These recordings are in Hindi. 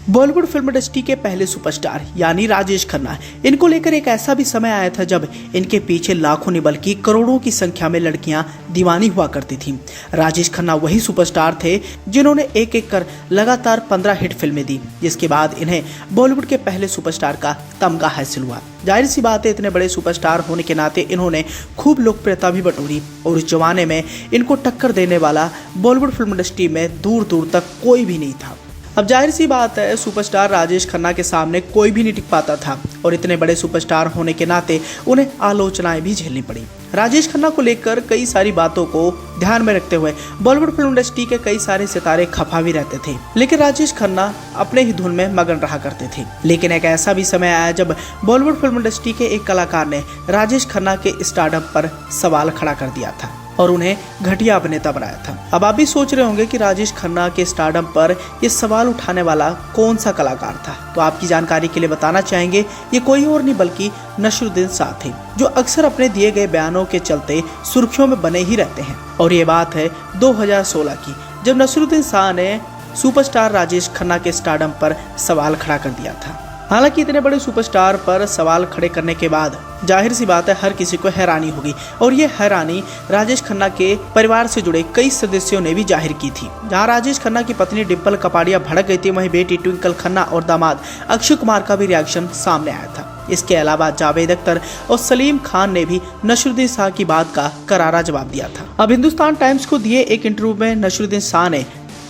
बॉलीवुड फिल्म इंडस्ट्री के पहले सुपरस्टार यानी राजेश खन्ना, इनको लेकर एक ऐसा भी समय आया था जब इनके पीछे लाखों नहीं बल्कि करोड़ों की संख्या में लड़कियां दीवानी हुआ करती थीं। राजेश खन्ना वही सुपरस्टार थे जिन्होंने एक एक कर लगातार 15 हिट फिल्में दी, जिसके बाद इन्हें बॉलीवुड के पहले सुपरस्टार का तमगा हासिल हुआ। जाहिर सी बात है, इतने बड़े सुपरस्टार होने के नाते इन्होंने खूब लोकप्रियता भी बटोरी और उस जमाने में इनको टक्कर देने वाला बॉलीवुड फिल्म इंडस्ट्री में दूर दूर तक कोई भी नहीं था। अब जाहिर सी बात है, सुपरस्टार राजेश खन्ना के सामने कोई भी नहीं टिक पाता था और इतने बड़े सुपरस्टार होने के नाते उन्हें आलोचनाएं भी झेलनी पड़ी। राजेश खन्ना को लेकर कई सारी बातों को ध्यान में रखते हुए बॉलीवुड फिल्म इंडस्ट्री के कई सारे सितारे खफा भी रहते थे, लेकिन राजेश खन्ना अपने ही धुन में मगन रहा करते थे। लेकिन एक ऐसा भी समय आया जब बॉलीवुड फिल्म इंडस्ट्री के एक कलाकार ने राजेश खन्ना के स्टारडम पर सवाल खड़ा कर दिया था और उन्हें घटिया अभिनेता बनाया था। अब आप भी सोच रहे होंगे कि राजेश खन्ना के स्टारडम पर ये सवाल उठाने वाला कौन सा कलाकार था, तो आपकी जानकारी के लिए बताना चाहेंगे ये कोई और नहीं बल्कि नसीरुद्दीन शाह थे, जो अक्सर अपने दिए गए बयानों के चलते सुर्खियों में बने ही रहते हैं। और ये बात है 2016 की, जब नसीरुद्दीन शाह ने सुपरस्टार राजेश खन्ना के स्टारडम पर सवाल खड़ा कर दिया था। हालांकि इतने बड़े सुपरस्टार पर सवाल खड़े करने के बाद जाहिर सी बात है हर किसी को हैरानी होगी, और ये हैरानी राजेश खन्ना के परिवार से जुड़े कई सदस्यों ने भी जाहिर की थी। जहां राजेश खन्ना की पत्नी डिम्पल कपाड़िया भड़क गई थी, वहीं बेटी ट्विंकल खन्ना और दामाद अक्षय कुमार का भी रिएक्शन सामने आया था। इसके अलावा जावेद अख्तर और सलीम खान ने भी नसीरुद्दीन शाह की बात का करारा जवाब दिया था। अब हिंदुस्तान टाइम्स को दिए एक इंटरव्यू में नसीरुद्दीन शाह ने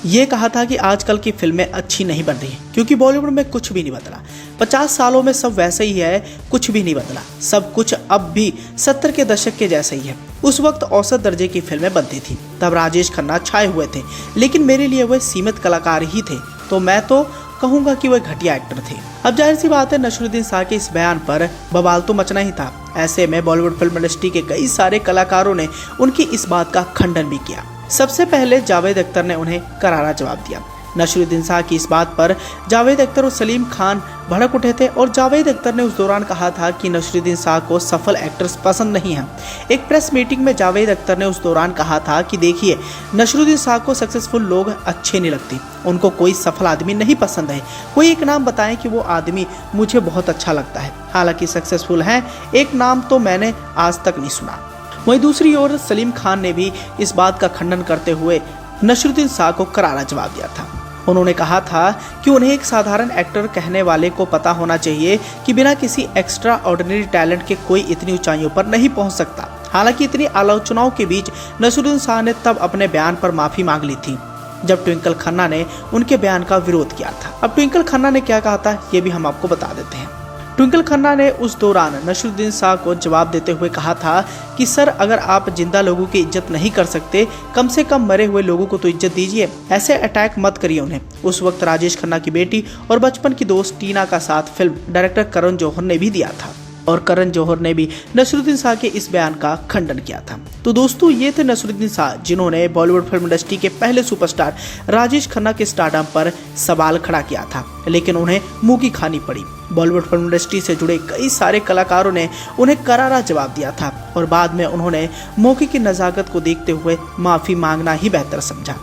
ये कहा था कि आजकल की फिल्में अच्छी नहीं बन रही क्योंकि बॉलीवुड में कुछ भी नहीं बदला। 50 सालों में सब वैसे ही है, कुछ भी नहीं बदला। सब कुछ अब भी 70 के दशक के जैसे ही है। उस वक्त औसत दर्जे की फिल्में बनती थी, तब राजेश खन्ना छाए हुए थे, लेकिन मेरे लिए वह सीमित कलाकार ही थे, तो मैं तो कहूंगा कि वह घटिया एक्टर थे। अब जाहिर सी बात है, नसीरुद्दीन शाह के इस बयान पर बवाल तो मचना ही था। ऐसे में बॉलीवुड फिल्म इंडस्ट्री के कई सारे कलाकारों ने उनकी इस बात का खंडन भी किया। सबसे पहले जावेद अख्तर ने उन्हें करारा जवाब दिया। नसीरुद्दीन शाह की इस बात पर जावेद अख्तर और सलीम खान भड़क उठे थे और जावेद अख्तर ने उस दौरान कहा था कि नसीरुद्दीन शाह को सफल एक्टर्स पसंद नहीं हैं। एक प्रेस मीटिंग में जावेद अख्तर ने उस दौरान कहा था कि देखिए, नसीरुद्दीन शाह को सक्सेसफुल लोग अच्छे नहीं लगते, उनको कोई सफल आदमी नहीं पसंद है। कोई एक नाम बताएं कि वो आदमी मुझे बहुत अच्छा लगता है, हालांकि सक्सेसफुल है, एक नाम तो मैंने आज तक नहीं सुना। वहीं दूसरी ओर सलीम खान ने भी इस बात का खंडन करते हुए नसीरुद्दीन शाह को करारा जवाब दिया था। उन्होंने कहा था कि उन्हें एक साधारण एक्टर कहने वाले को पता होना चाहिए कि बिना किसी एक्स्ट्रा ऑर्डिनरी टैलेंट के कोई इतनी ऊंचाइयों पर नहीं पहुंच सकता। हालांकि इतनी आलोचनाओं के बीच नसीरुद्दीन शाह ने तब अपने बयान पर माफी मांग ली थी जब ट्विंकल खन्ना ने उनके बयान का विरोध किया था। अब ट्विंकल खन्ना ने क्या कहा था ये भी हम आपको बता देते हैं। ट्विंकल खन्ना ने उस दौरान नसीरुद्दीन शाह को जवाब देते हुए कहा था कि सर, अगर आप जिंदा लोगों की इज्जत नहीं कर सकते, कम से कम मरे हुए लोगों को तो इज्जत दीजिए, ऐसे अटैक मत करिए उन्हें। उस वक्त राजेश खन्ना की बेटी और बचपन की दोस्त टीना का साथ फिल्म डायरेक्टर करण जौहर ने भी दिया था और करण जौहर ने भी नसीरुद्दीन शाह के इस बयान का खंडन किया था। तो दोस्तों, ये थे नसीरुद्दीन शाह जिन्होंने बॉलीवुड फिल्म इंडस्ट्री के पहले सुपरस्टार राजेश खन्ना के स्टारडम पर सवाल खड़ा किया था, लेकिन उन्हें मुंह की खानी पड़ी। बॉलीवुड फिल्म इंडस्ट्री से जुड़े कई सारे कलाकारों ने उन्हें करारा जवाब दिया था और बाद में उन्होंने मौके की नजाकत को देखते हुए माफी मांगना ही बेहतर समझा।